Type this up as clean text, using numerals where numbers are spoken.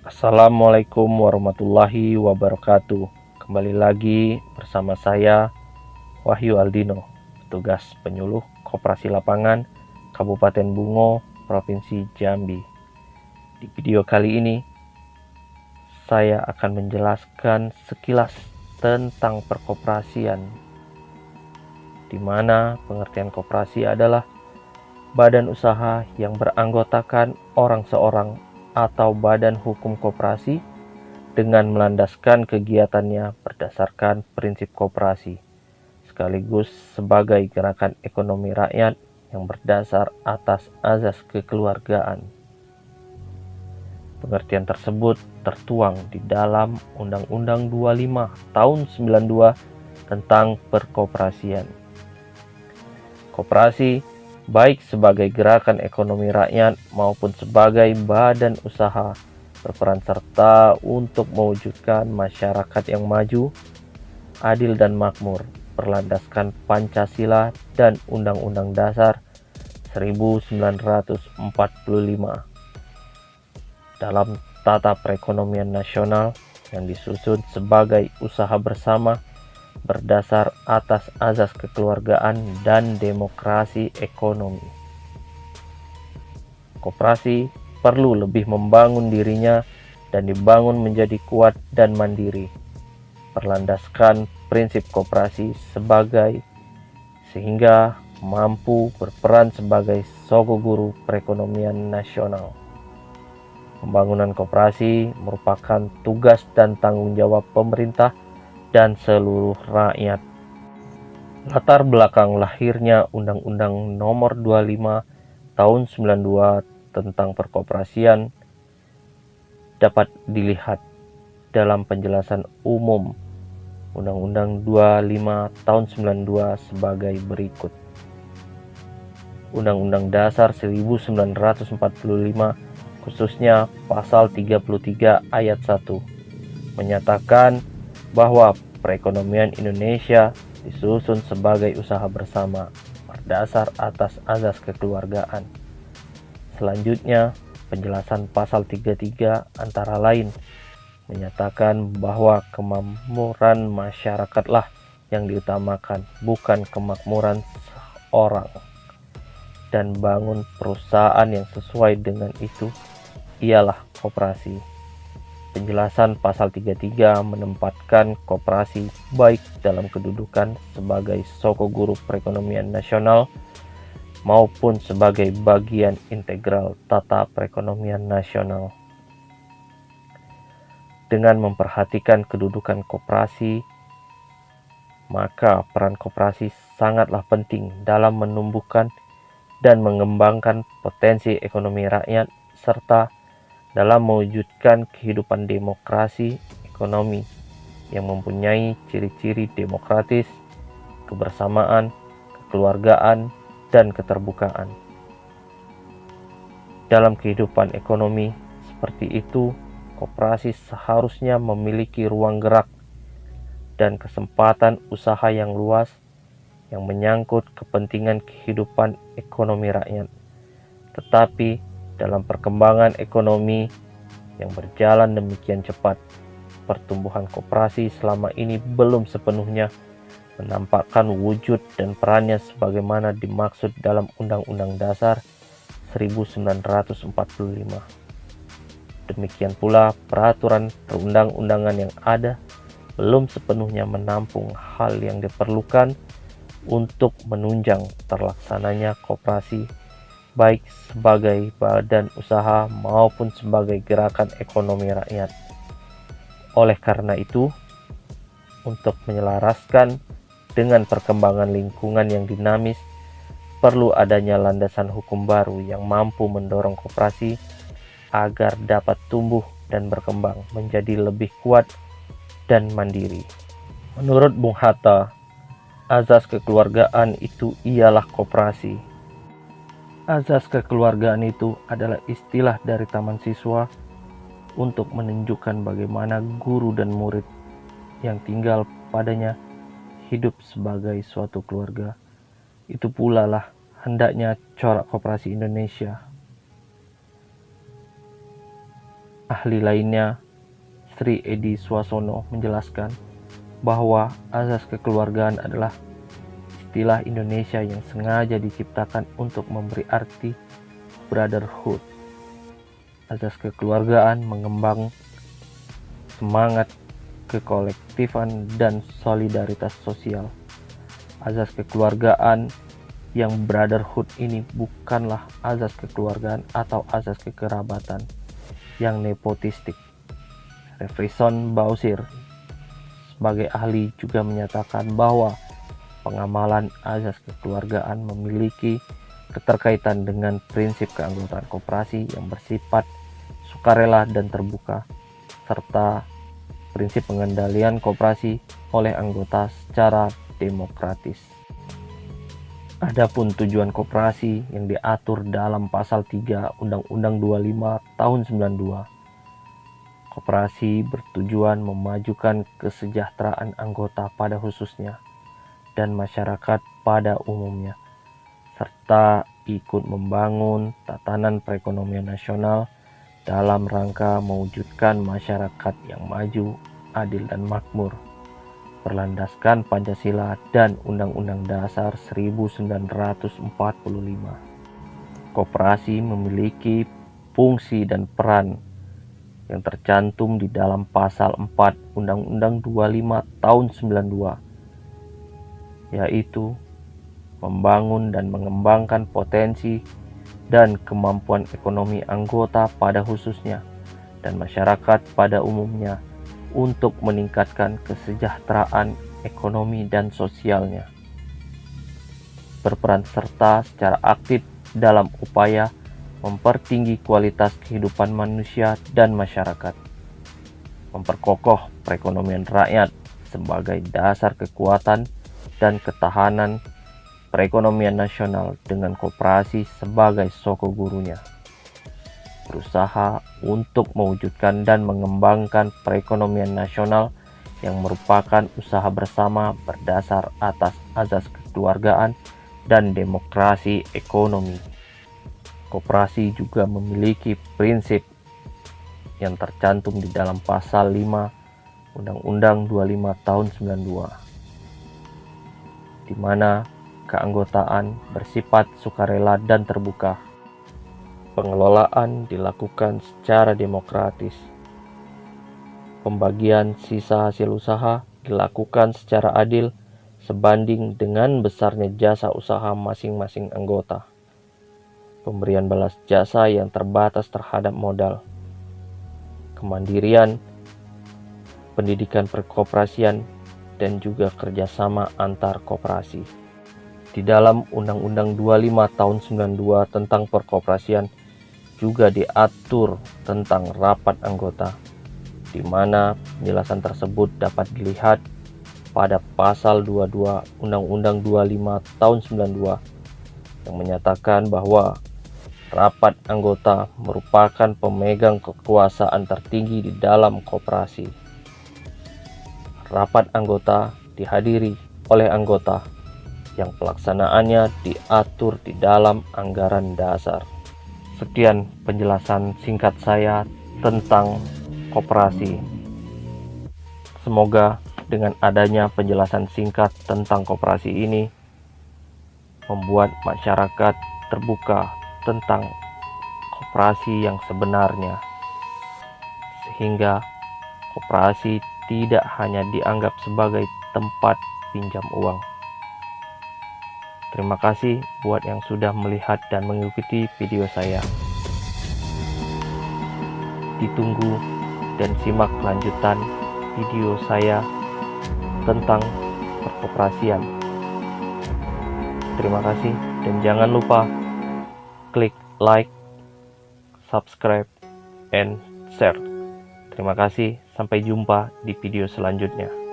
Assalamualaikum warahmatullahi wabarakatuh. Kembali lagi bersama saya Wahyu Aldino, petugas penyuluh Koperasi Lapangan Kabupaten Bungo, Provinsi Jambi. Di video kali ini saya akan menjelaskan sekilas tentang perkoperasian, di mana pengertian koperasi adalah badan usaha yang beranggotakan orang seorang atau badan hukum koperasi dengan melandaskan kegiatannya berdasarkan prinsip koperasi, sekaligus sebagai gerakan ekonomi rakyat yang berdasar atas azas kekeluargaan. Pengertian tersebut tertuang di dalam Undang-Undang 25 tahun 92 tentang perkoperasian. Koperasi baik sebagai gerakan ekonomi rakyat maupun sebagai badan usaha berperan serta untuk mewujudkan masyarakat yang maju, adil dan makmur, berlandaskan Pancasila dan Undang-Undang Dasar 1945 dalam tata perekonomian nasional yang disusun sebagai usaha bersama berdasar atas azas kekeluargaan dan demokrasi ekonomi. Koperasi perlu lebih membangun dirinya dan dibangun menjadi kuat dan mandiri, berlandaskan prinsip koperasi sehingga mampu berperan sebagai sogo guru perekonomian nasional. Pembangunan koperasi merupakan tugas dan tanggung jawab pemerintah dan seluruh rakyat. Latar belakang lahirnya Undang-Undang Nomor 25 Tahun 92 tentang perkoperasian dapat dilihat dalam penjelasan umum Undang-Undang 25 Tahun 92 sebagai berikut. Undang-Undang Dasar 1945 khususnya pasal 33 ayat 1 menyatakan bahwa perekonomian Indonesia disusun sebagai usaha bersama berdasar atas azas kekeluargaan. Selanjutnya, penjelasan pasal 33 antara lain menyatakan bahwa kemakmuran masyarakatlah yang diutamakan, bukan kemakmuran seorang, dan bangun perusahaan yang sesuai dengan itu ialah koperasi. Penjelasan pasal 33 menempatkan koperasi baik dalam kedudukan sebagai soko guru perekonomian nasional maupun sebagai bagian integral tata perekonomian nasional. Dengan memperhatikan kedudukan koperasi, maka peran koperasi sangatlah penting dalam menumbuhkan dan mengembangkan potensi ekonomi rakyat serta dalam mewujudkan kehidupan demokrasi ekonomi yang mempunyai ciri-ciri demokratis, kebersamaan, kekeluargaan, dan keterbukaan. Dalam kehidupan ekonomi seperti itu, koperasi seharusnya memiliki ruang gerak dan kesempatan usaha yang luas yang menyangkut kepentingan kehidupan ekonomi rakyat. Tetapi dalam perkembangan ekonomi yang berjalan demikian cepat, pertumbuhan koperasi selama ini belum sepenuhnya menampakkan wujud dan perannya sebagaimana dimaksud dalam Undang-Undang Dasar 1945. Demikian pula peraturan perundang-undangan yang ada belum sepenuhnya menampung hal yang diperlukan untuk menunjang terlaksananya koperasi baik sebagai badan usaha maupun sebagai gerakan ekonomi rakyat. Oleh karena itu, untuk menyelaraskan dengan perkembangan lingkungan yang dinamis, perlu adanya landasan hukum baru yang mampu mendorong koperasi agar dapat tumbuh dan berkembang menjadi lebih kuat dan mandiri. Menurut Bung Hatta, azas kekeluargaan itu ialah koperasi. Azas kekeluargaan itu adalah istilah dari taman siswa untuk menunjukkan bagaimana guru dan murid yang tinggal padanya hidup sebagai suatu keluarga. Itu pula lah hendaknya corak koperasi Indonesia. Ahli lainnya, Sri Edi Swasono, menjelaskan bahwa azas kekeluargaan adalah istilah Indonesia yang sengaja diciptakan untuk memberi arti brotherhood. Azas kekeluargaan mengembang semangat kekolektifan dan solidaritas sosial. Azas kekeluargaan yang brotherhood ini bukanlah azas kekeluargaan atau azas kekerabatan yang nepotistik. Refrison Bausir sebagai ahli juga menyatakan bahwa pengamalan azas kekeluargaan memiliki keterkaitan dengan prinsip keanggotaan koperasi yang bersifat sukarela dan terbuka, serta prinsip pengendalian koperasi oleh anggota secara demokratis. Adapun tujuan koperasi yang diatur dalam pasal 3 Undang-Undang 25 tahun 92. Koperasi bertujuan memajukan kesejahteraan anggota pada khususnya dan masyarakat pada umumnya, serta ikut membangun tatanan perekonomian nasional dalam rangka mewujudkan masyarakat yang maju, adil dan makmur, berlandaskan Pancasila dan Undang-Undang Dasar 1945. Koperasi memiliki fungsi dan peran yang tercantum di dalam pasal 4 Undang-Undang 25 tahun 92, yaitu membangun dan mengembangkan potensi dan kemampuan ekonomi anggota pada khususnya dan masyarakat pada umumnya untuk meningkatkan kesejahteraan ekonomi dan sosialnya. Berperan serta secara aktif dalam upaya mempertinggi kualitas kehidupan manusia dan masyarakat. Memperkokoh perekonomian rakyat sebagai dasar kekuatan dan ketahanan perekonomian nasional dengan koperasi sebagai soko gurunya. Berusaha untuk mewujudkan dan mengembangkan perekonomian nasional yang merupakan usaha bersama berdasar atas azas kekeluargaan dan demokrasi ekonomi. Koperasi juga memiliki prinsip yang tercantum di dalam pasal 5 Undang-Undang 25 tahun 92, di mana keanggotaan bersifat sukarela dan terbuka. Pengelolaan dilakukan secara demokratis. Pembagian sisa hasil usaha dilakukan secara adil sebanding dengan besarnya jasa usaha masing-masing anggota. Pemberian balas jasa yang terbatas terhadap modal. Kemandirian, pendidikan perkoperasian, dan juga kerjasama antar koperasi. Di dalam Undang-Undang 25 tahun 92 tentang perkoperasian juga diatur tentang rapat anggota, di mana penjelasan tersebut dapat dilihat pada pasal 22 Undang-Undang 25 tahun 92 yang menyatakan bahwa rapat anggota merupakan pemegang kekuasaan tertinggi di dalam koperasi. Rapat anggota dihadiri oleh anggota yang pelaksanaannya diatur di dalam anggaran dasar. Sekian penjelasan singkat saya tentang koperasi. Semoga dengan adanya penjelasan singkat tentang koperasi ini membuat masyarakat terbuka tentang koperasi yang sebenarnya, sehingga koperasi tidak hanya dianggap sebagai tempat pinjam uang. Terima kasih buat yang sudah melihat dan mengikuti video saya. Ditunggu dan simak kelanjutan video saya tentang perkoperasian. Terima kasih dan jangan lupa klik like, subscribe, and share. Terima kasih, sampai jumpa di video selanjutnya.